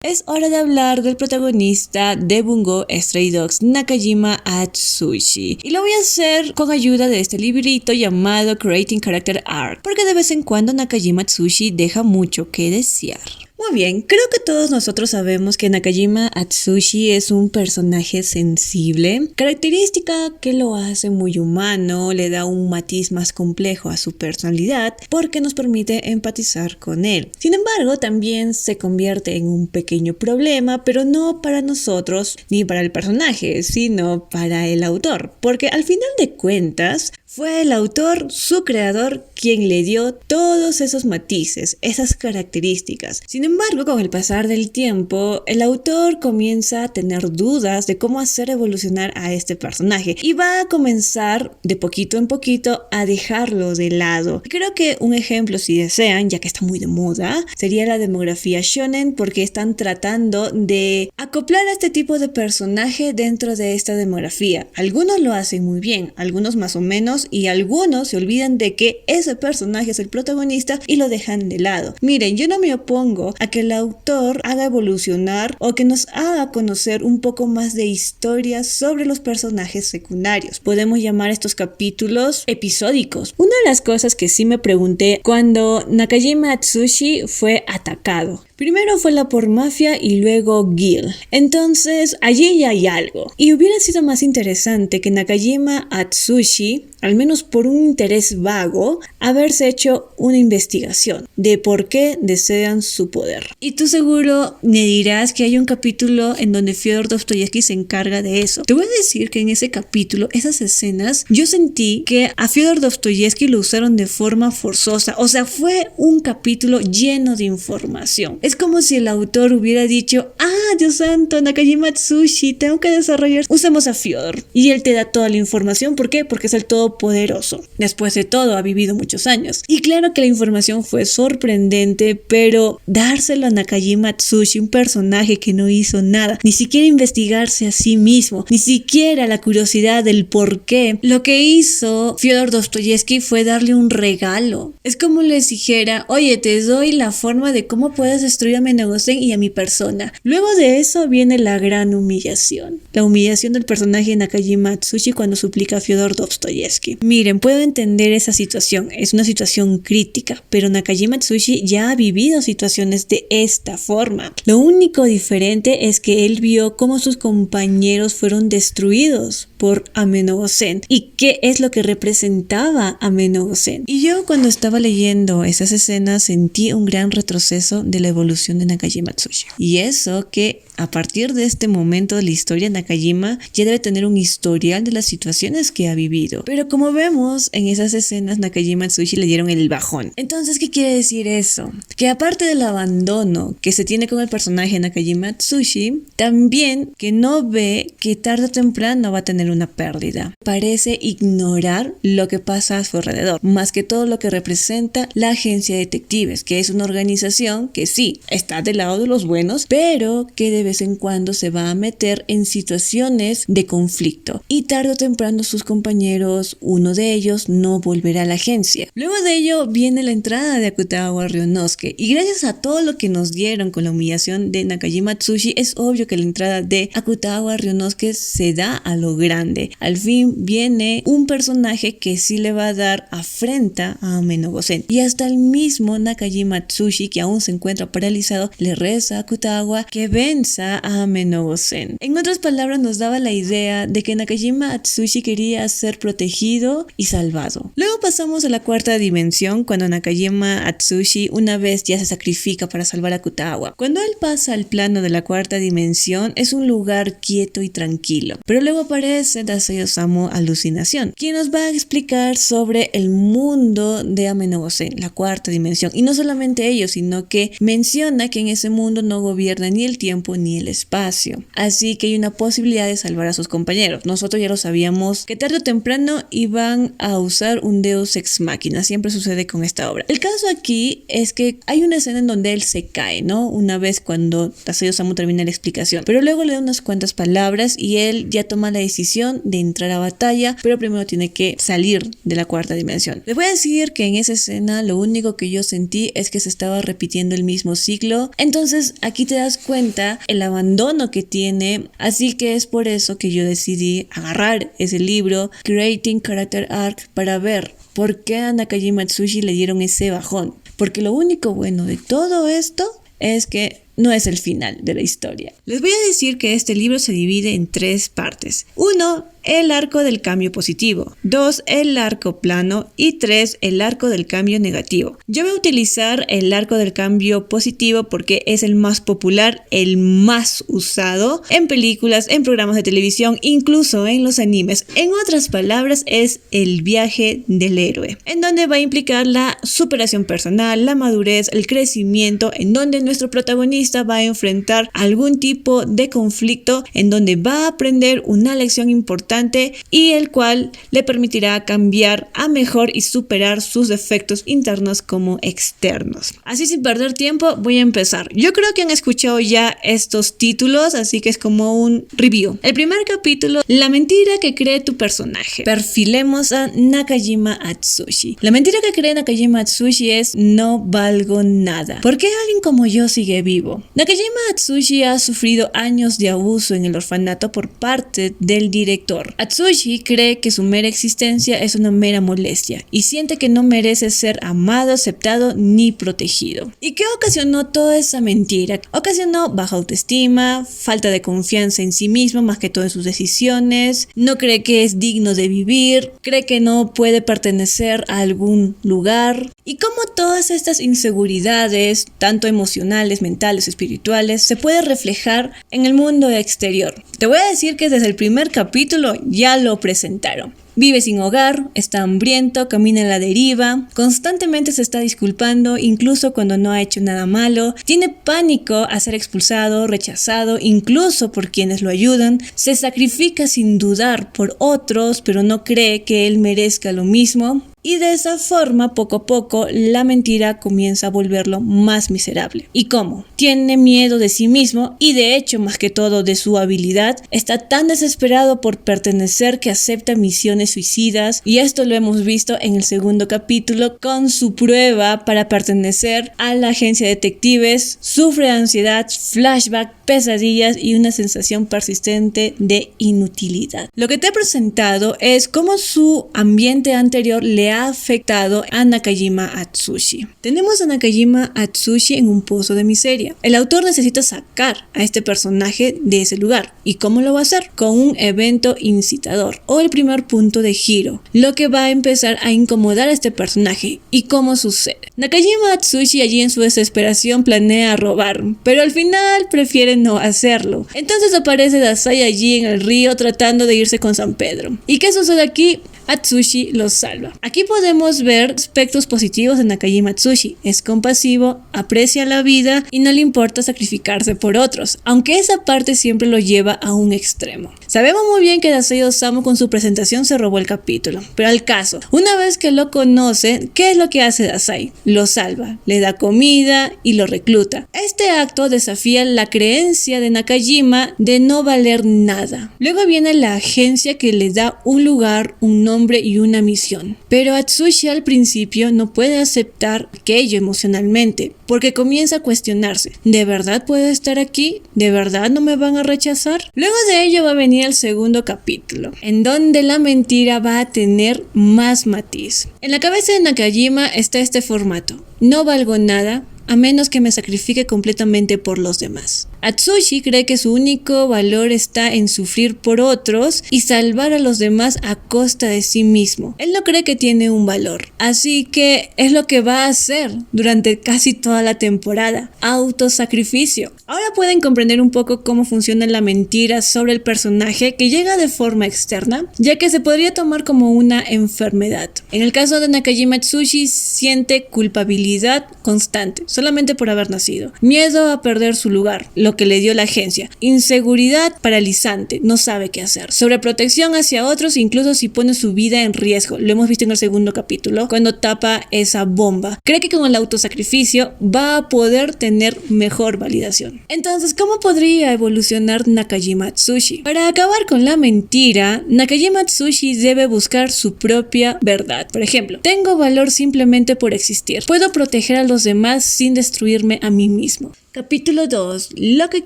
Es hora de hablar del protagonista de Bungo Stray Dogs, Nakajima Atsushi. Y lo voy a hacer con ayuda de este librito llamado Creating Character Arc, porque de vez en cuando Nakajima Atsushi deja mucho que desear. Muy bien, creo que todos nosotros sabemos que Nakajima Atsushi es un personaje sensible, característica que lo hace muy humano, le da un matiz más complejo a su personalidad porque nos permite empatizar con él. Sin embargo, también se convierte en un pequeño problema, pero no para nosotros ni para el personaje, sino para el autor, porque al final de cuentas fue el autor, su creador, quien le dio todos esos matices, esas características. Sin embargo, con el pasar del tiempo, el autor comienza a tener dudas de cómo hacer evolucionar a este personaje y va a comenzar de poquito en poquito a dejarlo de lado. Creo que un ejemplo, si desean, ya que está muy de moda, sería la demografía shonen, porque están tratando de acoplar a este tipo de personaje dentro de esta demografía. Algunos lo hacen muy bien, algunos más o menos, y algunos se olvidan de que ese personaje es el protagonista y lo dejan de lado. Miren, yo no me opongo a que el autor haga evolucionar o que nos haga conocer un poco más de historias sobre los personajes secundarios. Podemos llamar estos capítulos episódicos. Una de las cosas que sí me pregunté cuando Nakajima Atsushi fue atacado. Primero fue la por mafia y luego Gil. Entonces, allí ya hay algo. Y hubiera sido más interesante que Nakajima Atsushi, al menos por un interés vago, haberse hecho una investigación de por qué desean su poder. Y tú seguro me dirás que hay un capítulo en donde Fyodor Dostoyevsky se encarga de eso. Te voy a decir que en ese capítulo, esas escenas, yo sentí que a Fyodor Dostoyevsky lo usaron de forma forzosa. O sea, fue un capítulo lleno de información. Es como si el autor hubiera dicho: Dios santo, Nakajima Atsushi, tengo que desarrollar, usemos a Fyodor. Y él te da toda la información. ¿Por qué? Porque es el todopoderoso. Después de todo, ha vivido muchos años. Y claro que la información fue sorprendente, pero dárselo a Nakajima Atsushi, un personaje que no hizo nada, ni siquiera investigarse a sí mismo, ni siquiera la curiosidad del por qué. Lo que hizo Fyodor Dostoyevsky fue darle un regalo. Es como les dijera: oye, te doy la forma de cómo puedes destruir a Menogosen y a mi persona. Luego de eso viene la gran humillación. La humillación del personaje de Nakajima Atsushi cuando suplica a Fyodor Dostoyevsky. Miren, puedo entender esa situación. Es una situación crítica, pero Nakajima Atsushi ya ha vivido situaciones de esta forma. Lo único diferente es que él vio cómo sus compañeros fueron destruidos por Amenogosen y qué es lo que representaba Amenogosen. Y yo, cuando estaba leyendo esas escenas, sentí un gran retroceso de la evolución de Nakajima Atsushi. Y eso que a partir de este momento de la historia, Nakajima ya debe tener un historial de las situaciones que ha vivido. Pero como vemos en esas escenas, Nakajima Atsushi le dieron el bajón. Entonces, ¿qué quiere decir eso? Que aparte del abandono que se tiene con el personaje Nakajima Atsushi, también que no ve que tarde o temprano va a tener una pérdida. Parece ignorar lo que pasa a su alrededor, más que todo lo que representa la agencia de detectives, que es una organización que sí, está del lado de los buenos, pero que de vez en cuando se va a meter en situaciones de conflicto. Y tarde o temprano sus compañeros, uno de ellos, no volverá a la agencia. Luego de ello viene la entrada de Akutagawa Ryunosuke. Y gracias a todo lo que nos dieron con la humillación de Nakajima Atsushi, es obvio que la entrada de Akutagawa Ryunosuke se da a lo grande. Al fin viene un personaje que sí le va a dar afrenta a Amenogosen. Y hasta el mismo Nakajima Atsushi, que aún se encuentra paralizado, le reza a Akutagawa que venza a Amenogosen. En otras palabras, nos daba la idea de que Nakajima Atsushi quería ser protegido y salvado. Luego pasamos a la cuarta dimensión, cuando Nakajima Atsushi una vez ya se sacrifica para salvar a Akutagawa. Cuando él pasa al plano de la cuarta dimensión, es un lugar quieto y tranquilo. Pero luego aparece Dazai Osamu Alucinación, quien nos va a explicar sobre el mundo de Amenogosen, la cuarta dimensión. Y no solamente ello, sino que menciona que en ese mundo no gobierna ni el tiempo tiempo ni el espacio. Así que hay una posibilidad de salvar a sus compañeros. Nosotros ya lo sabíamos que tarde o temprano iban a usar un Deus Ex Machina. Siempre sucede con esta obra. El caso aquí es que hay una escena en donde él se cae, ¿no? Una vez cuando Tasayo Osamu termina la explicación. Pero luego le da unas cuantas palabras y él ya toma la decisión de entrar a batalla, pero primero tiene que salir de la cuarta dimensión. Les voy a decir que en esa escena lo único que yo sentí es que se estaba repitiendo el mismo ciclo. Entonces aquí te das cuenta el abandono que tiene. Así que es por eso que yo decidí agarrar ese libro, Creating Character Arc, para ver por qué a Nakajima Atsushi le dieron ese bajón. Porque lo único bueno de todo esto es que no es el final de la historia. Les voy a decir que este libro se divide en 3 partes. 1, el arco del cambio positivo. 2, el arco plano. Y 3, el arco del cambio negativo. Yo voy a utilizar el arco del cambio positivo porque es el más popular, el más usado en películas, en programas de televisión, incluso en los animes. En otras palabras, es el viaje del héroe, en donde va a implicar la superación personal, la madurez, el crecimiento, en donde nuestro protagonista va a enfrentar algún tipo de conflicto, en donde va a aprender una lección importante y el cual le permitirá cambiar a mejor y superar sus defectos internos como externos. Así, sin perder tiempo, voy a empezar. Yo creo que han escuchado ya estos títulos, así que es como un review. El primer capítulo, la mentira que cree tu personaje. Perfilemos a Nakajima Atsushi. La mentira que cree Nakajima Atsushi es: no valgo nada. ¿Por qué alguien como yo sigue vivo? Nakajima Atsushi ha sufrido años de abuso en el orfanato por parte del director. Atsushi cree que su mera existencia es una mera molestia y siente que no merece ser amado, aceptado ni protegido. ¿Y qué ocasionó toda esa mentira? Ocasionó baja autoestima, falta de confianza en sí mismo, más que todo en sus decisiones, no cree que es digno de vivir, cree que no puede pertenecer a algún lugar. Y como todas estas inseguridades, tanto emocionales, mentales, espirituales, se puede reflejar en el mundo exterior. Te voy a decir que desde el primer capítulo ya lo presentaron. Vive sin hogar, está hambriento, camina en la deriva, constantemente se está disculpando incluso cuando no ha hecho nada malo, tiene pánico a ser expulsado, rechazado, incluso por quienes lo ayudan, se sacrifica sin dudar por otros, pero no cree que él merezca lo mismo. Y de esa forma, poco a poco, la mentira comienza a volverlo más miserable. ¿Y cómo? Tiene miedo de sí mismo y de hecho, más que todo, de su habilidad. Está tan desesperado por pertenecer que acepta misiones suicidas, y esto lo hemos visto en el segundo capítulo con su prueba para pertenecer a la agencia de detectives. Sufre ansiedad, flashback, pesadillas y una sensación persistente de inutilidad. Lo que te he presentado es cómo su ambiente anterior le ha afectado a Nakajima Atsushi. Tenemos a Nakajima Atsushi en un pozo de miseria. El autor necesita sacar a este personaje de ese lugar. ¿Y cómo lo va a hacer? Con un evento incitador o el primer punto de giro, lo que va a empezar a incomodar a este personaje. ¿Y cómo sucede? Nakajima Atsushi allí en su desesperación planea robar, pero al final prefiere no hacerlo. Entonces aparece Dazai allí en el río tratando de irse con San Pedro. ¿Y qué sucede aquí? Atsushi los salva. Aquí podemos ver aspectos positivos de Nakajima Atsushi. Es compasivo, aprecia la vida y no le importa sacrificarse por otros, aunque esa parte siempre lo lleva a un extremo. Sabemos muy bien que Dazai Osamu con su presentación se robó el capítulo, pero al caso, una vez que lo conoce, ¿qué es lo que hace Dazai? Lo salva, le da comida y lo recluta. Este acto desafía la creencia de Nakajima de no valer nada. Luego viene la agencia que le da un lugar, un nombre y una misión. Pero Atsushi al principio no puede aceptar aquello emocionalmente, porque comienza a cuestionarse: ¿de verdad puedo estar aquí? ¿De verdad no me van a rechazar? Luego de ello va a venir el segundo capítulo, en donde la mentira va a tener más matiz. En la cabeza de Nakajima está este formato: no valgo nada a menos que me sacrifique completamente por los demás. Atsushi cree que su único valor está en sufrir por otros y salvar a los demás a costa de sí mismo. Él no cree que tiene un valor, así que es lo que va a hacer durante casi toda la temporada: autosacrificio. Ahora pueden comprender un poco cómo funciona la mentira sobre el personaje, que llega de forma externa, ya que se podría tomar como una enfermedad. En el caso de Nakajima Atsushi, siente culpabilidad constante, solamente por haber nacido, miedo a perder su lugar, lo lo que le dio la agencia. Inseguridad paralizante, no sabe qué hacer. Sobreprotección hacia otros, incluso si pone su vida en riesgo. Lo hemos visto en el segundo capítulo, cuando tapa esa bomba. Cree que con el autosacrificio va a poder tener mejor validación. Entonces, ¿cómo podría evolucionar Nakajima Atsushi? Para acabar con la mentira, Nakajima Atsushi debe buscar su propia verdad. Por ejemplo, tengo valor simplemente por existir. Puedo proteger a los demás sin destruirme a mí mismo. Capítulo 2. Lo que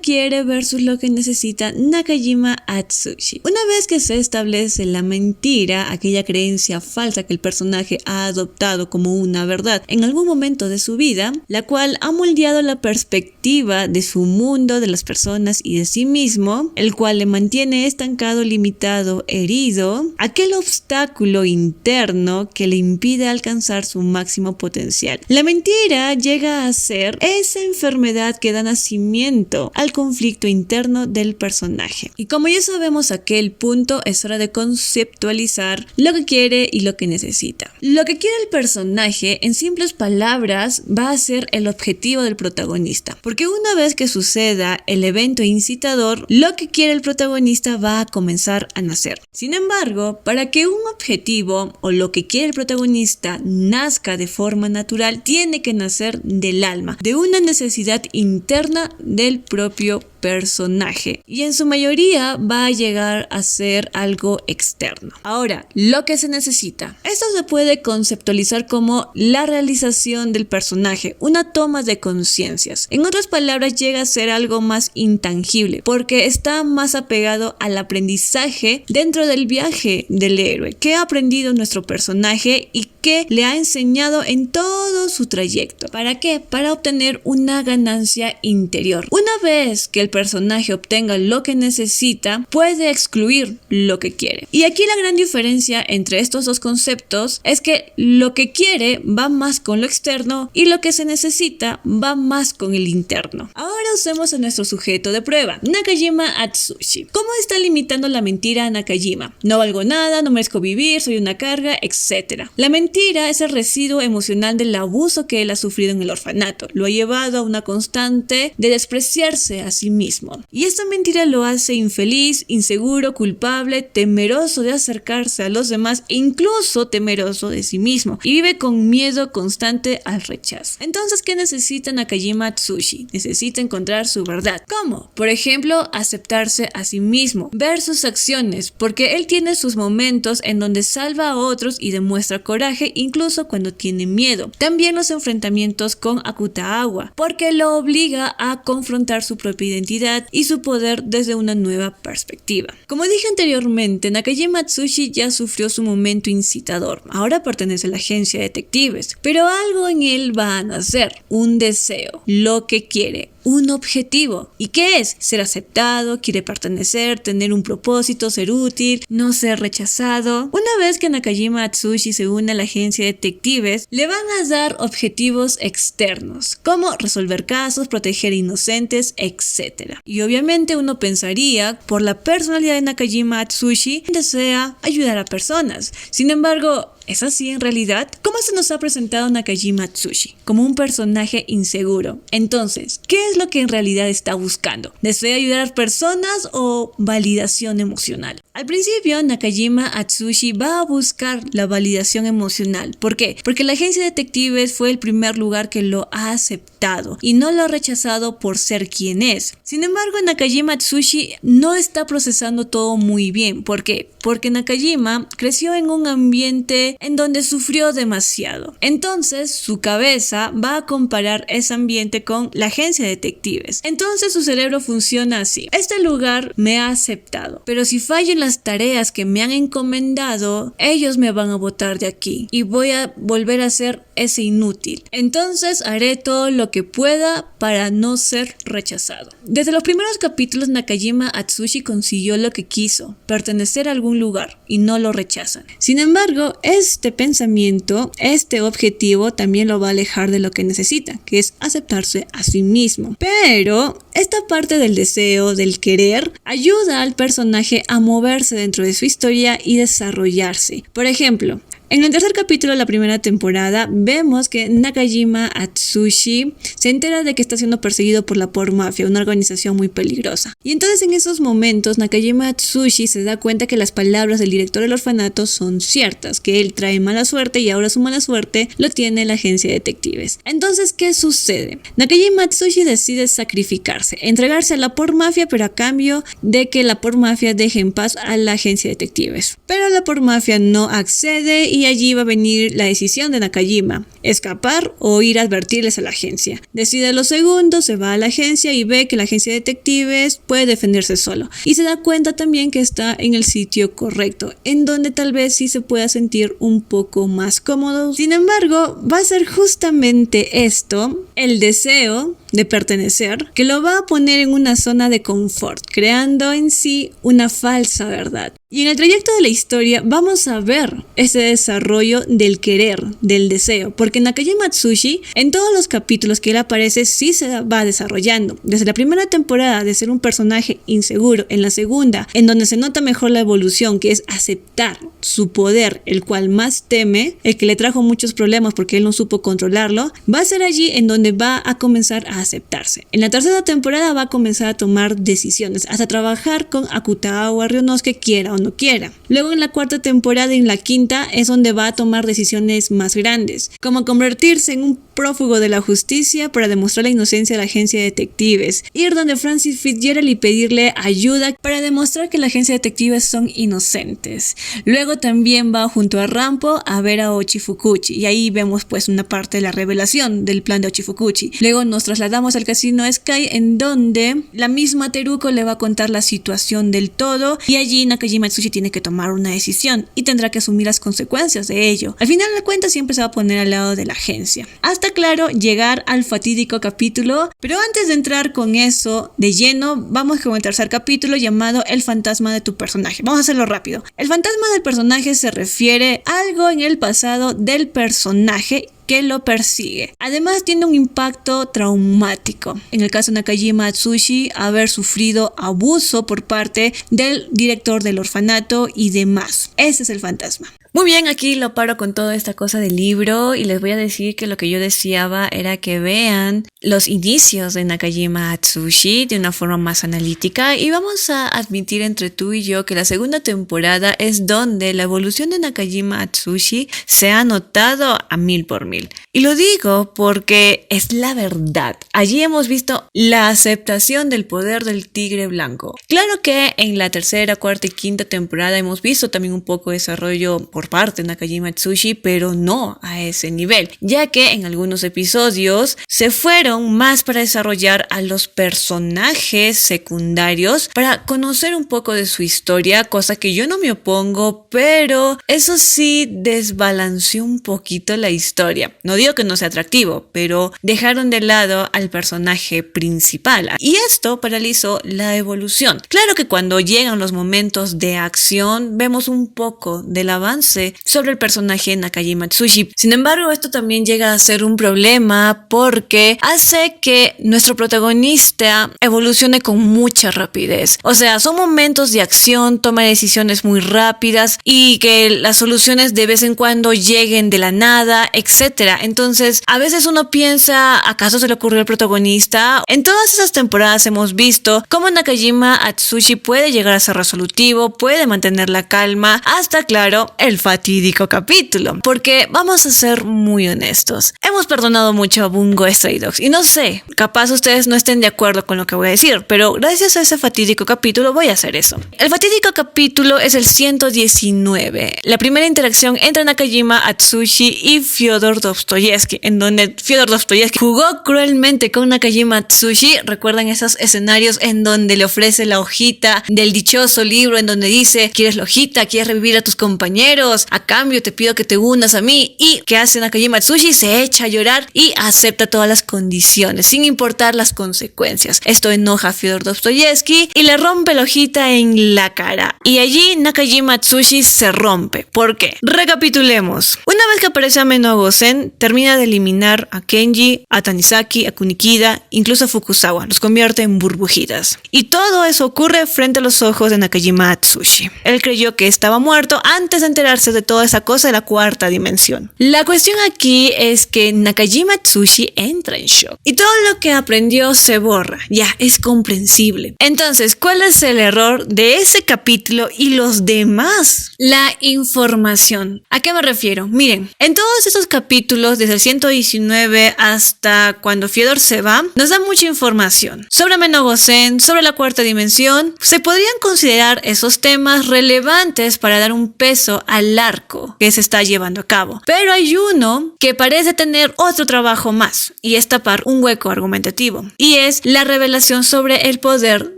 quiere versus lo que necesita Nakajima Atsushi. Una vez que se establece la mentira, aquella creencia falsa que el personaje ha adoptado como una verdad en algún momento de su vida, la cual ha moldeado la perspectiva de su mundo, de las personas y de sí mismo, el cual le mantiene estancado, limitado, herido, aquel obstáculo interno que le impide alcanzar su máximo potencial. La mentira llega a ser esa enfermedad que da nacimiento al conflicto interno del personaje. Y como ya sabemos a aquel punto, es hora de conceptualizar lo que quiere y lo que necesita. Lo que quiere el personaje, en simples palabras, va a ser el objetivo del protagonista. Porque una vez que suceda el evento incitador, lo que quiere el protagonista va a comenzar a nacer. Sin embargo, para que un objetivo o lo que quiere el protagonista nazca de forma natural, tiene que nacer del alma, de una necesidad interna del propio personaje, y en su mayoría va a llegar a ser algo externo. Ahora, lo que se necesita. Esto se puede conceptualizar como la realización del personaje, una toma de conciencias. En otras palabras, llega a ser algo más intangible, porque está más apegado al aprendizaje dentro del viaje del héroe. ¿Qué ha aprendido nuestro personaje y qué le ha enseñado en todo su trayecto? ¿Para qué? Para obtener una ganancia interior. Una vez que el personaje obtenga lo que necesita, puede excluir lo que quiere. Y aquí la gran diferencia entre estos dos conceptos es que lo que quiere va más con lo externo y lo que se necesita va más con el interno. Ahora usemos a nuestro sujeto de prueba, Nakajima Atsushi. ¿Cómo está limitando la mentira a Nakajima? No valgo nada, no merezco vivir, soy una carga, etc. La mentira es el residuo emocional del abuso que él ha sufrido en el orfanato. Lo ha llevado a una constante de despreciarse a sí mismo. Y esta mentira lo hace infeliz, inseguro, culpable, temeroso de acercarse a los demás e incluso temeroso de sí mismo. Y vive con miedo constante al rechazo. Entonces, ¿qué necesita Nakajima Atsushi? Necesita encontrar su verdad. ¿Cómo? Por ejemplo, aceptarse a sí mismo, ver sus acciones, porque él tiene sus momentos en donde salva a otros y demuestra coraje incluso cuando tiene miedo. También los enfrentamientos con Akutagawa, porque lo obliga a confrontar su propia identidad y su poder desde una nueva perspectiva. Como dije anteriormente, Nakajima Atsushi ya sufrió su momento incitador. Ahora pertenece a la agencia de detectives, pero algo en él va a nacer, un deseo, lo que quiere, un objetivo. ¿Y qué es? Ser aceptado, quiere pertenecer, tener un propósito, ser útil, no ser rechazado. Una vez que Nakajima Atsushi se une a la agencia de detectives, le van a dar objetivos externos, como resolver casos, proteger inocentes, etc. Y obviamente uno pensaría, por la personalidad de Nakajima Atsushi, desea ayudar a personas. Sin embargo, ¿es así en realidad? ¿Cómo se nos ha presentado Nakajima Atsushi? Como un personaje inseguro. Entonces, ¿qué es lo que en realidad está buscando? ¿Desea ayudar a personas o validación emocional? Al principio, Nakajima Atsushi va a buscar la validación emocional. ¿Por qué? Porque la agencia de detectives fue el primer lugar que lo ha aceptado y no lo ha rechazado por ser quien es. Sin embargo, Nakajima Atsushi no está procesando todo muy bien. ¿Por qué? Porque Nakajima creció en un ambiente en donde sufrió demasiado. Entonces, su cabeza va a comparar ese ambiente con la agencia de detectives. Entonces, su cerebro funciona así. Este lugar me ha aceptado, pero si fallo en las tareas que me han encomendado, ellos me van a botar de aquí y voy a volver a ser ese inútil. Entonces, haré todo lo que pueda para no ser rechazado. Desde los primeros capítulos, Nakajima Atsushi consiguió lo que quiso, pertenecer a algún lugar, y no lo rechazan. Sin embargo, este pensamiento, este objetivo también lo va a alejar de lo que necesita, que es aceptarse a sí mismo. Pero esta parte del deseo, del querer, ayuda al personaje a moverse dentro de su historia y desarrollarse. Por ejemplo, En el tercer capítulo de la primera temporada vemos que Nakajima Atsushi se entera de que está siendo perseguido por la Por Mafia, una organización muy peligrosa. Y entonces en esos momentos Nakajima Atsushi se da cuenta que las palabras del director del orfanato son ciertas, que él trae mala suerte y ahora su mala suerte lo tiene la agencia de detectives. Entonces, ¿qué sucede? Nakajima Atsushi decide sacrificarse, entregarse a la Por Mafia, pero a cambio de que la Por Mafia deje en paz a la agencia de detectives. Pero la Por Mafia no accede y allí va a venir la decisión de Nakajima: escapar o ir a advertirles a la agencia. Decide lo segundo, se va a la agencia y ve que la agencia de detectives puede defenderse solo. Y se da cuenta también que está en el sitio correcto, en donde tal vez sí se pueda sentir un poco más cómodo. Sin embargo, va a ser justamente esto, el deseo de pertenecer, que lo va a poner en una zona de confort, creando en sí una falsa verdad. Y en el trayecto de la historia vamos a ver ese desarrollo del querer, del deseo, porque Nakajima Atsushi en todos los capítulos que él aparece sí se va desarrollando. Desde la primera temporada de ser un personaje inseguro, en la segunda, en donde se nota mejor la evolución, que es aceptar su poder, el cual más teme, el que le trajo muchos problemas porque él no supo controlarlo, va a ser allí en donde va a comenzar a aceptarse. En la tercera temporada va a comenzar a tomar decisiones, hasta trabajar con Akutagawa Ryunosuke, quiera o no quiera. Luego en la cuarta temporada y en la quinta es donde va a tomar decisiones más grandes, como convertirse en un prófugo de la justicia para demostrar la inocencia de la agencia de detectives, ir donde Francis Fitzgerald y pedirle ayuda para demostrar que la agencia de detectives son inocentes. Luego también va junto a Rampo a ver a Ochifukuchi y ahí vemos pues una parte de la revelación del plan de Ochifukuchi. Luego nos trasladamos al casino Sky, en donde la misma Teruko le va a contar la situación del todo y allí Nakajima Atsushi tiene que tomar una decisión y tendrá que asumir las consecuencias de ello. Al final de cuentas siempre se va a poner al lado de la agencia. Hasta claro, llegar al fatídico capítulo, pero antes de entrar con eso de lleno, vamos con el tercer capítulo llamado El fantasma de tu personaje. Vamos a hacerlo rápido. El fantasma del personaje se refiere a algo en el pasado del personaje que lo persigue. Además tiene un impacto traumático. En el caso de Nakajima Atsushi, haber sufrido abuso por parte del director del orfanato y demás. Ese es el fantasma. Muy bien, aquí lo paro con toda esta cosa del libro y les voy a decir que lo que yo deseaba era que vean los inicios de Nakajima Atsushi de una forma más analítica, y vamos a admitir entre tú y yo que la segunda temporada es donde la evolución de Nakajima Atsushi se ha notado a 1000%. Y lo digo porque es la verdad. Allí hemos visto la aceptación del poder del tigre blanco. Claro que en la tercera, cuarta y quinta temporada hemos visto también un poco de desarrollo por parte de Nakajima Atsushi, pero no a ese nivel, ya que en algunos episodios se fueron más para desarrollar a los personajes secundarios, para conocer un poco de su historia, cosa que yo no me opongo, pero eso sí desbalanceó un poquito la historia. No digo que no sea atractivo, pero dejaron de lado al personaje principal y esto paralizó la evolución. Claro que cuando llegan los momentos de acción vemos un poco del avance sobre el personaje Nakajima Atsushi. Sin embargo, esto también llega a ser un problema porque hace que nuestro protagonista evolucione con mucha rapidez. O sea, son momentos de acción, toma decisiones muy rápidas y que las soluciones de vez en cuando lleguen de la nada, etc. Entonces, a veces uno piensa, ¿acaso se le ocurrió al protagonista? En todas esas temporadas hemos visto cómo Nakajima Atsushi puede llegar a ser resolutivo, puede mantener la calma, hasta, claro, el fatídico capítulo. Porque vamos a ser muy honestos, hemos perdonado mucho a Bungo Stray Dogs y no sé, capaz ustedes no estén de acuerdo con lo que voy a decir, pero gracias a ese fatídico capítulo voy a hacer eso. El fatídico capítulo es el 119, la primera interacción entre Nakajima Atsushi y Fyodor Dostoyevsky, en donde Fyodor Dostoyevsky jugó cruelmente con Nakajima Atsushi. ¿Recuerdan esos escenarios en donde le ofrece la hojita del dichoso libro en donde dice, ¿quieres la hojita? ¿Quieres revivir a tus compañeros? A cambio te pido que te unas a mí. ¿Y qué hace Nakajima Atsushi? Se echa a llorar y acepta todas las condiciones sin importar las consecuencias. Esto enoja a Fyodor Dostoyevsky y le rompe la hojita en la cara, y allí Nakajima Atsushi se rompe. ¿Por qué? Recapitulemos. Una vez que aparece Ameno Gosen, termina de eliminar a Kenji, a Tanizaki, a Kunikida, incluso a Fukuzawa, los convierte en burbujitas. Y todo eso ocurre frente a los ojos de Nakajima Atsushi. Él creyó que estaba muerto antes de enterarse olvidarse de toda esa cosa de la cuarta dimensión. La cuestión aquí es que Nakajima Atsushi entra en shock y todo lo que aprendió se borra. Ya, es comprensible. Entonces, ¿cuál es el error de ese capítulo y los demás? La información. ¿A qué me refiero? Miren, en todos estos capítulos, desde el 119 hasta cuando Fyodor se va, nos da mucha información sobre Menogosen, sobre la cuarta dimensión. Se podrían considerar esos temas relevantes para dar un peso al arco que se está llevando a cabo. Pero hay uno que parece tener otro trabajo más y es tapar un hueco argumentativo. Y es la revelación sobre el poder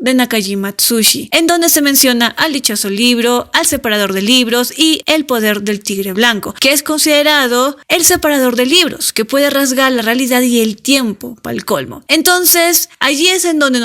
de Nakajima Atsushi, en donde se menciona al dichoso libro, al separador de libros y el poder del tigre blanco, que es considerado el separador de libros, que puede rasgar la realidad y el tiempo para el colmo. Entonces, allí es en donde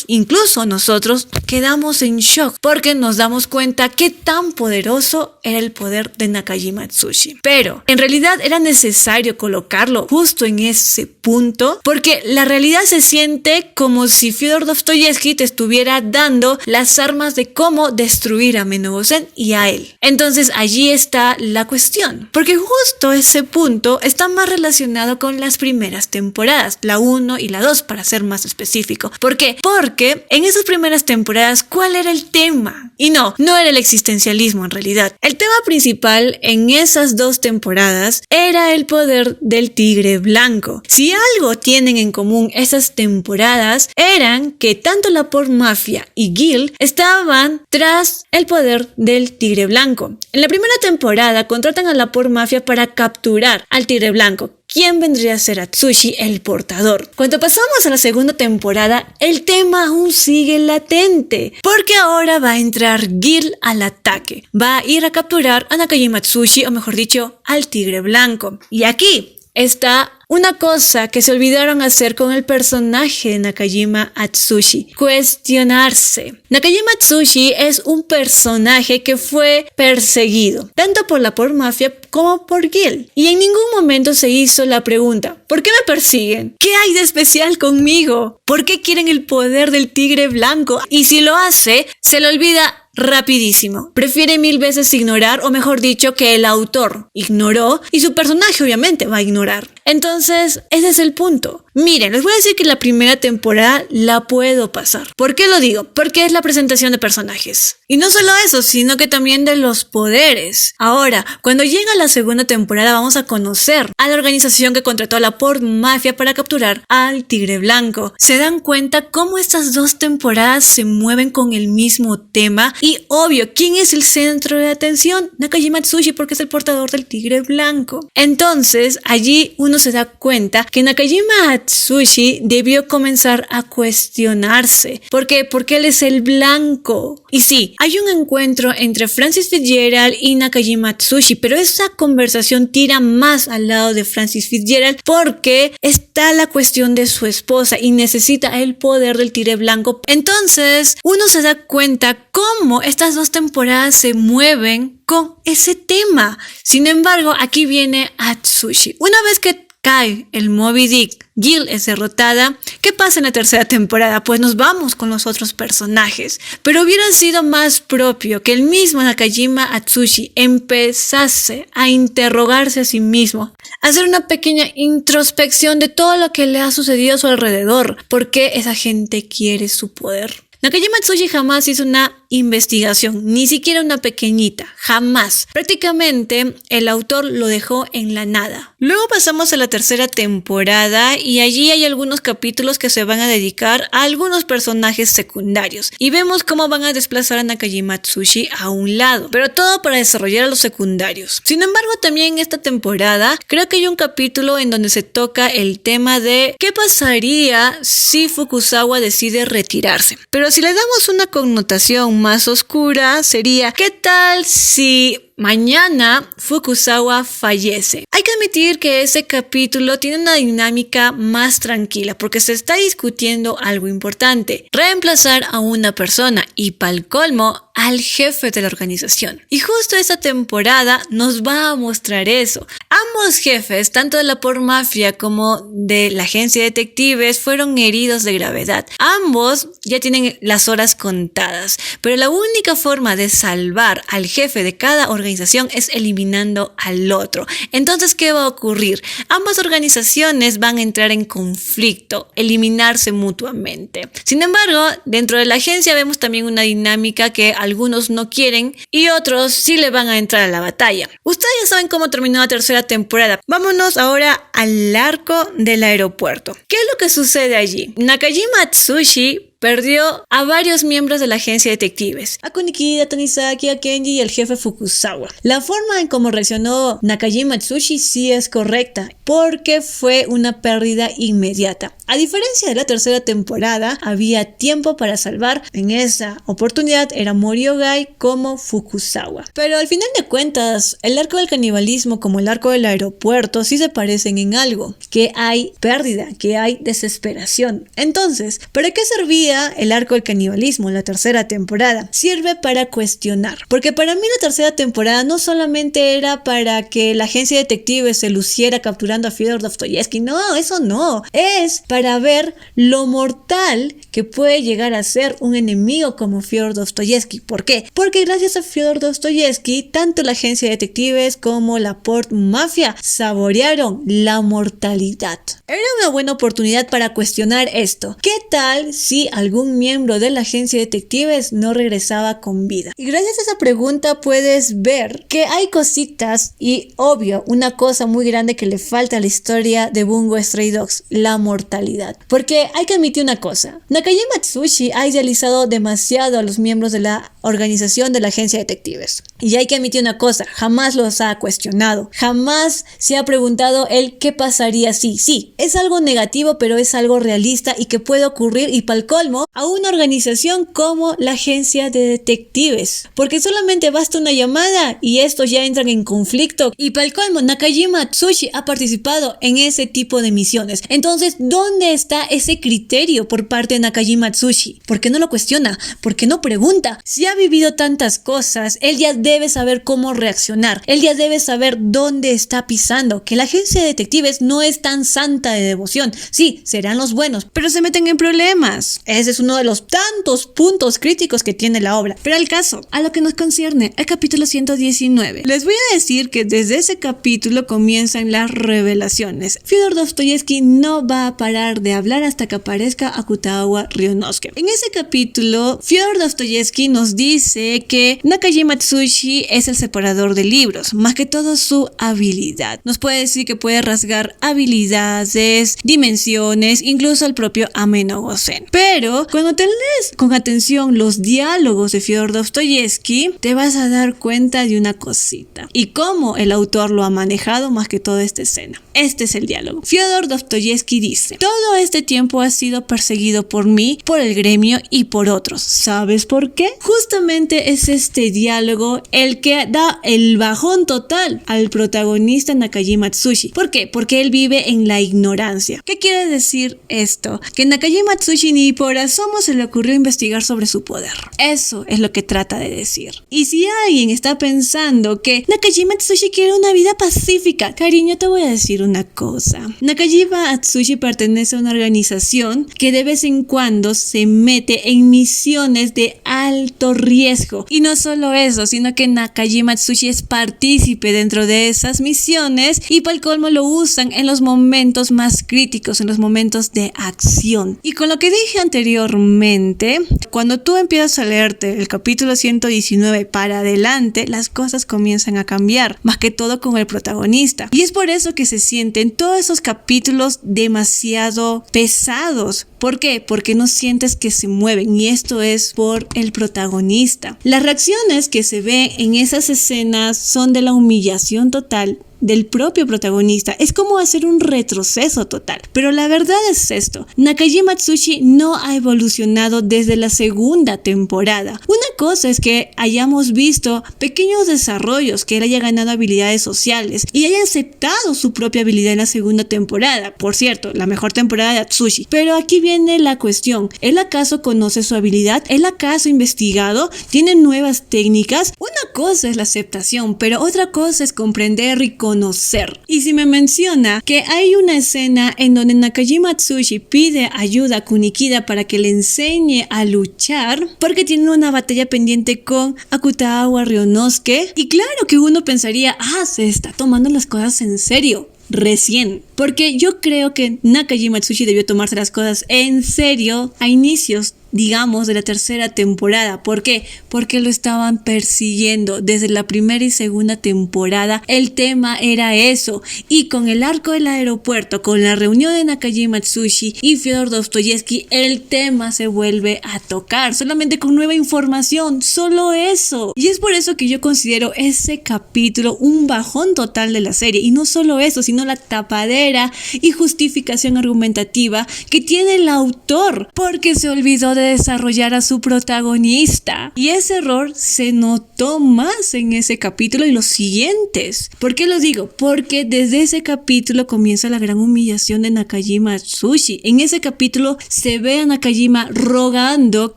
incluso nosotros, quedamos en shock, porque nos damos cuenta qué tan poderoso era el poder de Nakajima Atsushi. Pero, en realidad era necesario colocarlo justo en ese punto, porque la realidad se siente como si Fyodor Dostoyevsky te estuviera dando las armas de cómo destruir a Menogosen y a él. Entonces, allí está la cuestión, porque justo ese punto está más relacionado con las primeras temporadas, la 1 y la 2 para ser más específico. ¿Por qué? Porque en esas primeras temporadas, ¿cuál era el tema? Y no era el existencialismo en realidad. El tema principal en esas 2 temporadas era el poder del tigre blanco. Si algo tienen en común esas temporadas, eran que tanto la Port Mafia y Guild estaban tras el poder del tigre blanco. En la primera temporada contratan a la Port Mafia para capturar al tigre blanco. ¿Quién vendría a ser Atsushi, el portador? Cuando pasamos a la segunda temporada, el tema aún sigue latente, porque ahora va a entrar Guild al ataque. Va a ir a capturar a Nakajima Atsushi, o mejor dicho, al tigre blanco. Y aquí está una cosa que se olvidaron hacer con el personaje de Nakajima Atsushi: cuestionarse. Nakajima Atsushi es un personaje que fue perseguido, tanto por la Port Mafia como por Guild. Y en ningún momento se hizo la pregunta: ¿por qué me persiguen? ¿Qué hay de especial conmigo? ¿Por qué quieren el poder del tigre blanco? Y si lo hace, se le olvida rapidísimo. Prefiere 1000 veces ignorar, o mejor dicho, que el autor ignoró y su personaje obviamente va a ignorar. Entonces, ese es el punto. Miren, les voy a decir que la primera temporada la puedo pasar. ¿Por qué lo digo? Porque es la presentación de personajes. Y no solo eso, sino que también de los poderes. Ahora, cuando llega la segunda temporada, vamos a conocer a la organización que contrató a la Port Mafia para capturar al tigre blanco. Se dan cuenta cómo estas 2 temporadas se mueven con el mismo tema. Y obvio, ¿quién es el centro de atención? Nakajima Atsushi, porque es el portador del tigre blanco. Entonces, allí uno se da cuenta que Nakajima Atsushi debió comenzar a cuestionarse. ¿Por qué? Porque él es el blanco. Y sí, hay un encuentro entre Francis Fitzgerald y Nakajima Atsushi, pero esa conversación tira más al lado de Francis Fitzgerald porque está la cuestión de su esposa y necesita el poder del tigre blanco. Entonces, uno se da cuenta cómo estas 2 temporadas se mueven con ese tema. Sin embargo, aquí viene Atsushi. Una vez que cae el Moby Dick, Guild es derrotada. ¿Qué pasa en la tercera temporada? Pues nos vamos con los otros personajes. Pero hubiera sido más propio que el mismo Nakajima Atsushi empezase a interrogarse a sí mismo, a hacer una pequeña introspección de todo lo que le ha sucedido a su alrededor. ¿Por qué esa gente quiere su poder? Nakajima Atsushi jamás hizo una investigación, ni siquiera una pequeñita, jamás. Prácticamente el autor lo dejó en la nada. Luego pasamos a la tercera temporada y allí hay algunos capítulos que se van a dedicar a algunos personajes secundarios y vemos cómo van a desplazar a Nakajima Atsushi a un lado, pero todo para desarrollar a los secundarios. Sin embargo, también en esta temporada creo que hay un capítulo en donde se toca el tema de qué pasaría si Fukuzawa decide retirarse. Pero si le damos una connotación más oscura, sería ¿qué tal si mañana Fukuzawa fallece? Hay que admitir que ese capítulo tiene una dinámica más tranquila porque se está discutiendo algo importante: reemplazar a una persona y pa'l colmo al jefe de la organización. Y justo esta temporada nos va a mostrar eso. Ambos jefes, tanto de la Port Mafia como de la agencia de detectives, fueron heridos de gravedad. Ambos ya tienen las horas contadas, pero la única forma de salvar al jefe de cada organización organización es eliminando al otro. Entonces, ¿qué va a ocurrir? Ambas organizaciones van a entrar en conflicto, eliminarse mutuamente. Sin embargo, dentro de la agencia vemos también una dinámica que algunos no quieren y otros sí le van a entrar a la batalla. Ustedes ya saben cómo terminó la tercera temporada. Vámonos ahora al arco del aeropuerto. ¿Qué es lo que sucede allí? Nakajima Atsushi perdió a varios miembros de la agencia de detectives, a Kuniki, a Tanizaki, a Kenji y al jefe Fukuzawa. La forma en cómo reaccionó Nakajima Atsushi sí es correcta, porque fue una pérdida inmediata. A diferencia de la tercera temporada, había tiempo para salvar. En esa oportunidad era Mori Ogai como Fukuzawa. Pero al final de cuentas, el arco del canibalismo como el arco del aeropuerto sí se parecen en algo, que hay pérdida, que hay desesperación. Entonces, ¿para qué servía el arco del canibalismo en la tercera temporada? Sirve para cuestionar, porque para mí la tercera temporada no solamente era para que la agencia de detectives se luciera capturando a Fyodor Dostoyevsky, no, eso no, es para ver lo mortal que puede llegar a ser un enemigo como Fyodor Dostoyevsky. ¿Por qué? Porque gracias a Fyodor Dostoyevsky, tanto la agencia de detectives como la Port Mafia saborearon la mortalidad. Era una buena oportunidad para cuestionar esto. ¿Qué tal si algún miembro de la agencia de detectives no regresaba con vida? Y gracias a esa pregunta puedes ver que hay cositas y obvio, una cosa muy grande que le falta a la historia de Bungo Stray Dogs, la mortalidad. Porque hay que admitir una cosa, Nakajima Atsushi ha idealizado demasiado a los miembros de la organización de la agencia de detectives. Y hay que admitir una cosa, jamás los ha cuestionado, jamás se ha preguntado él qué pasaría si. Sí, es algo negativo, pero es algo realista y que puede ocurrir, y pa'l colmo, a una organización como la agencia de detectives. Porque solamente basta una llamada y estos ya entran en conflicto. Y pa'l colmo, Nakajima Atsushi ha participado en ese tipo de misiones. Entonces, ¿dónde está ese criterio por parte de Nakajima Atsushi? ¿Por qué no lo cuestiona? ¿Por qué no pregunta? Si ha vivido tantas cosas, él ya debe saber cómo reaccionar. Él ya debe saber dónde está pisando. Que la agencia de detectives no es tan santa de devoción. Sí, serán los buenos, pero se meten en problemas. Ese es uno de los tantos puntos críticos que tiene la obra. Pero al caso, a lo que nos concierne, el capítulo 119. Les voy a decir que desde ese capítulo comienzan las revelaciones. Fyodor Dostoyevsky no va a parar de hablar hasta que aparezca Akutagawa Ryunosuke. En ese capítulo, Fyodor Dostoyevsky nos dice que Nakajima Atsushi es el separador de libros, más que todo su habilidad. Nos puede decir que puede rasgar habilidades, dimensiones, incluso el propio Ameno-Gosen. Pero cuando te lees con atención los diálogos de Fyodor Dostoyevsky, te vas a dar cuenta de una cosita y cómo el autor lo ha manejado más que toda esta escena. Este es el diálogo. Fyodor Dostoyevsky dice: todo este tiempo ha sido perseguido por mí, por el gremio y por otros. ¿Sabes por qué? Justamente es este diálogo el que da el bajón total al protagonista Nakajima Atsushi. ¿Por qué? Porque él vive en la ignorancia. ¿Qué quiere decir esto? Que Nakajima Atsushi ni por asomo se le ocurrió investigar sobre su poder. Eso es lo que trata de decir. Y si alguien está pensando que Nakajima Atsushi quiere una vida pacífica, cariño, te voy a decir una cosa. Nakajima Atsushi pertenece a una organización que de vez en cuando se mete en misiones de alto riesgo. Y no solo eso, sino que Nakajima Atsushi es partícipe dentro de esas misiones y por el colmo lo usan en los momentos más críticos, en los momentos de acción. Y con lo que dije anteriormente, cuando tú empiezas a leerte el capítulo 119 para adelante, las cosas comienzan a cambiar, más que todo con el protagonista. Y es por eso que se sienten todos esos capítulos demasiado pesados. ¿Por qué? Porque no sientes que se mueven, y esto es por el protagonista. Las reacciones que se ven en esas escenas son de la humillación total del propio protagonista. Es como hacer un retroceso total. Pero la verdad es esto: Nakajima Atsushi no ha evolucionado desde la segunda temporada. Una cosa es que hayamos visto pequeños desarrollos, que él haya ganado habilidades sociales y haya aceptado su propia habilidad en la segunda temporada. Por cierto, la mejor temporada de Atsushi. Pero aquí viene la cuestión: ¿él acaso conoce su habilidad? ¿Él acaso ha investigado? ¿Tiene nuevas técnicas? Una cosa es la aceptación, pero otra cosa es comprender y conocer reconocer. Y si me menciona que hay una escena en donde Nakajima Atsushi pide ayuda a Kunikida para que le enseñe a luchar porque tiene una batalla pendiente con Akutagawa Ryonosuke, y claro que uno pensaría, se está tomando las cosas en serio. Recién, porque yo creo que Nakajima Atsushi debió tomarse las cosas en serio a inicios, digamos, de la tercera temporada. ¿Por qué? Porque lo estaban persiguiendo desde la primera y segunda temporada. El tema era eso, y con el arco del aeropuerto, con la reunión de Nakajima Atsushi y Fyodor Dostoyevsky, el tema se vuelve a tocar, solamente con nueva información, solo eso. Y es por eso que yo considero ese capítulo un bajón total de la serie, y no solo eso, sino la tapadera y justificación argumentativa que tiene el autor, porque se olvidó de desarrollar a su protagonista, y ese error se notó más en ese capítulo y los siguientes. ¿Por qué lo digo? Porque desde ese capítulo comienza la gran humillación de Nakajima Atsushi. En ese capítulo se ve a Nakajima rogando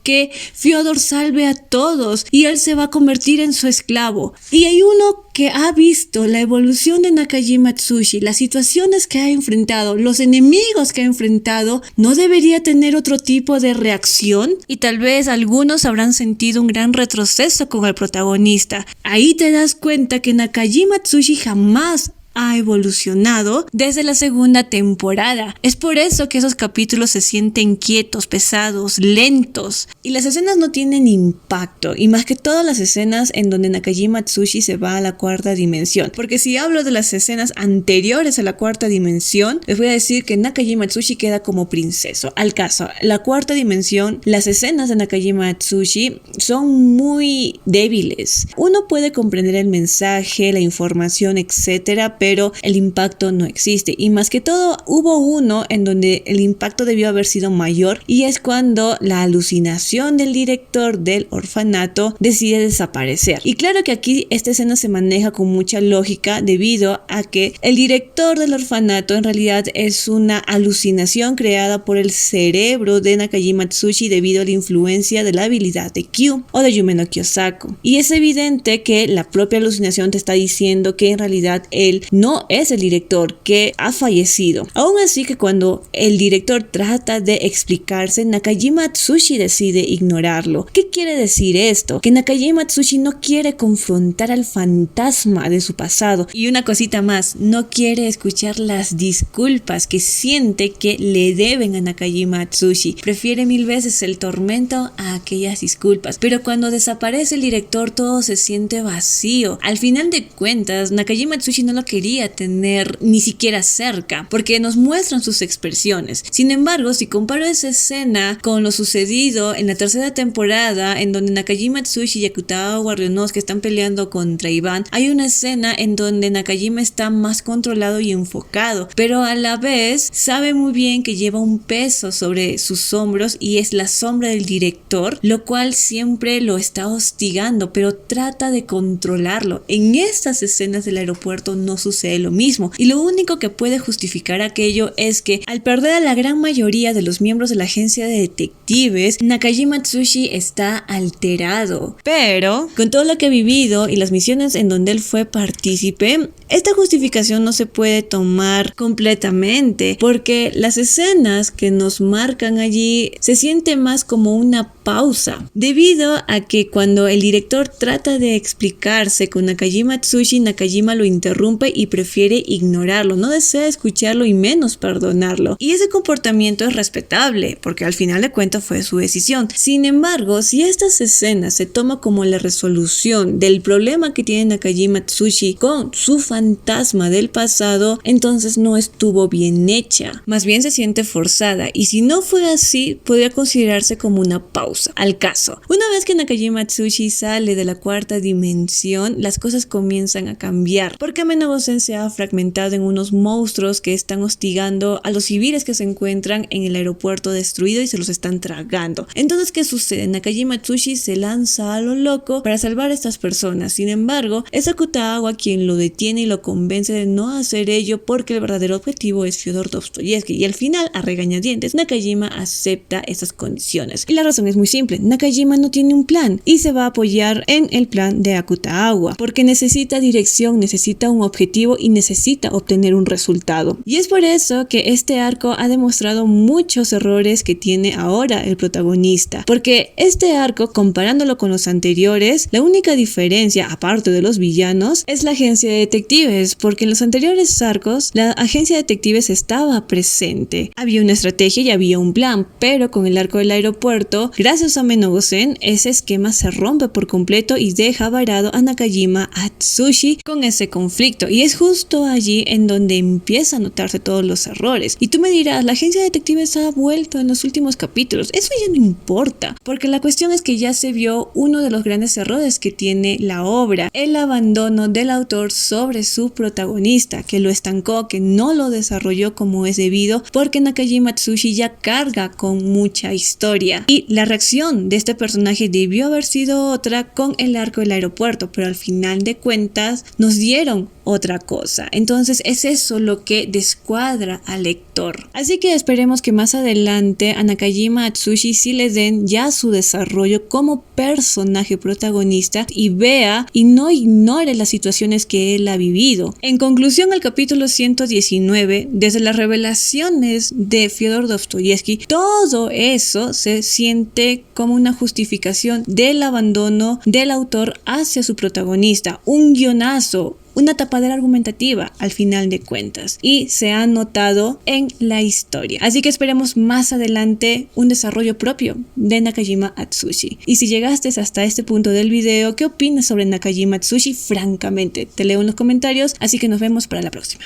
que Fyodor salve a todos y él se va a convertir en su esclavo, y hay uno que ha visto la evolución de Nakajima Atsushi, las situaciones que ha enfrentado, los enemigos que ha enfrentado, ¿no debería tener otro tipo de reacción? Y tal vez algunos habrán sentido un gran retroceso con el protagonista. Ahí te das cuenta que Nakajima Atsushi jamás ha evolucionado desde la segunda temporada. Es por eso que esos capítulos se sienten quietos, pesados, lentos, y las escenas no tienen impacto, y más que todo las escenas en donde Nakajima Atsushi se va a la cuarta dimensión. Porque si hablo de las escenas anteriores a la cuarta dimensión, les voy a decir que Nakajima Atsushi queda como princeso. Al caso, la cuarta dimensión, las escenas de Nakajima Atsushi son muy débiles. Uno puede comprender el mensaje, la información, etcétera, pero el impacto no existe. Y más que todo, hubo uno en donde el impacto debió haber sido mayor, y es cuando la alucinación del director del orfanato decide desaparecer. Y claro que aquí esta escena se maneja con mucha lógica, debido a que el director del orfanato en realidad es una alucinación creada por el cerebro de Nakajima Atsushi debido a la influencia de la habilidad de Q o de Yume no Kiyosako. Y es evidente que la propia alucinación te está diciendo que en realidad él no es el director, que ha fallecido. Aún así, que cuando el director trata de explicarse, Nakajima Atsushi decide ignorarlo. ¿Qué quiere decir esto? Que Nakajima Atsushi no quiere confrontar al fantasma de su pasado. Y una cosita más, no quiere escuchar las disculpas que siente que le deben a Nakajima Atsushi. Prefiere mil veces el tormento a aquellas disculpas. Pero cuando desaparece el director, todo se siente vacío. Al final de cuentas, Nakajima Atsushi no lo quería tener ni siquiera cerca, porque nos muestran sus expresiones. Sin embargo, si comparo esa escena con lo sucedido en la tercera temporada, en donde Nakajima Atsushi y Akutagawa Ryonosuke están peleando contra Iván, hay una escena en donde Nakajima está más controlado y enfocado, pero a la vez sabe muy bien que lleva un peso sobre sus hombros y es la sombra del director, lo cual siempre lo está hostigando, pero trata de controlarlo. En estas escenas del aeropuerto no sucede lo mismo, y lo único que puede justificar aquello es que al perder a la gran mayoría de los miembros de la agencia de detectives, Nakajima Atsushi está alterado. Pero con todo lo que ha vivido y las misiones en donde él fue partícipe, esta justificación no se puede tomar completamente, porque las escenas que nos marcan allí se siente más como una pausa, debido a que cuando el director trata de explicarse con Nakajima Atsushi, Nakajima lo interrumpe y prefiere ignorarlo, no desea escucharlo y menos perdonarlo. Y ese comportamiento es respetable, porque al final de cuentas fue su decisión. Sin embargo, si estas escenas se toma como la resolución del problema que tiene Nakajima Atsushi con su fantasma del pasado, entonces no estuvo bien hecha, más bien se siente forzada, y si no fue así, podría considerarse como una pausa. Al caso, una vez que Nakajima Atsushi sale de la cuarta dimensión, las cosas comienzan a cambiar, porque Amenogosen se ha fragmentado en unos monstruos que están hostigando a los civiles que se encuentran en el aeropuerto destruido y se los están tragando. Entonces, ¿qué sucede? Nakajima Atsushi se lanza a lo loco para salvar a estas personas. Sin embargo, es Akutagawa quien lo detiene y lo convence de no hacer ello porque el verdadero objetivo es Fyodor Dostoyevsky, y al final, a regañadientes, Nakajima acepta esas condiciones. Y la razón es muy simple: Nakajima no tiene un plan y se va a apoyar en el plan de Akutagawa porque necesita dirección, necesita un objetivo y necesita obtener un resultado. Y es por eso que este arco ha demostrado muchos errores que tiene ahora el protagonista, porque este arco, comparándolo con los anteriores, la única diferencia, aparte de los villanos, es la agencia de detectives, porque en los anteriores arcos la agencia de detectives estaba presente, había una estrategia y había un plan, pero con el arco del aeropuerto, gracias a Menogosen, ese esquema se rompe por completo y deja varado a Nakajima Atsushi con ese conflicto, y es justo allí en donde empieza a notarse todos los errores. Y tú me dirás, la agencia de detectives ha vuelto en los últimos capítulos, eso ya no importa, porque la cuestión es que ya se vio uno de los grandes errores que tiene la obra, el abandono del autor sobre su protagonista, que lo estancó, que no lo desarrolló como es debido, porque Nakajima Atsushi ya carga con mucha historia, y la reacción de este personaje debió haber sido otra con el arco del aeropuerto, pero al final de cuentas nos dieron otra cosa. Entonces es eso lo que descuadra al lector. Así que esperemos que más adelante a Nakajima Atsushi sí le den ya su desarrollo como personaje protagonista y vea y no ignore las situaciones que él ha vivido. En conclusión, el capítulo 119, desde las revelaciones de Fyodor Dostoyevsky, todo eso se siente como una justificación del abandono del autor hacia su protagonista, un guionazo, una tapadera argumentativa al final de cuentas, y se ha notado en la historia. Así que esperemos más adelante un desarrollo propio de Nakajima Atsushi. Y si llegaste hasta este punto del video, ¿qué opinas sobre Nakajima Atsushi? Francamente, te leo en los comentarios, así que nos vemos para la próxima.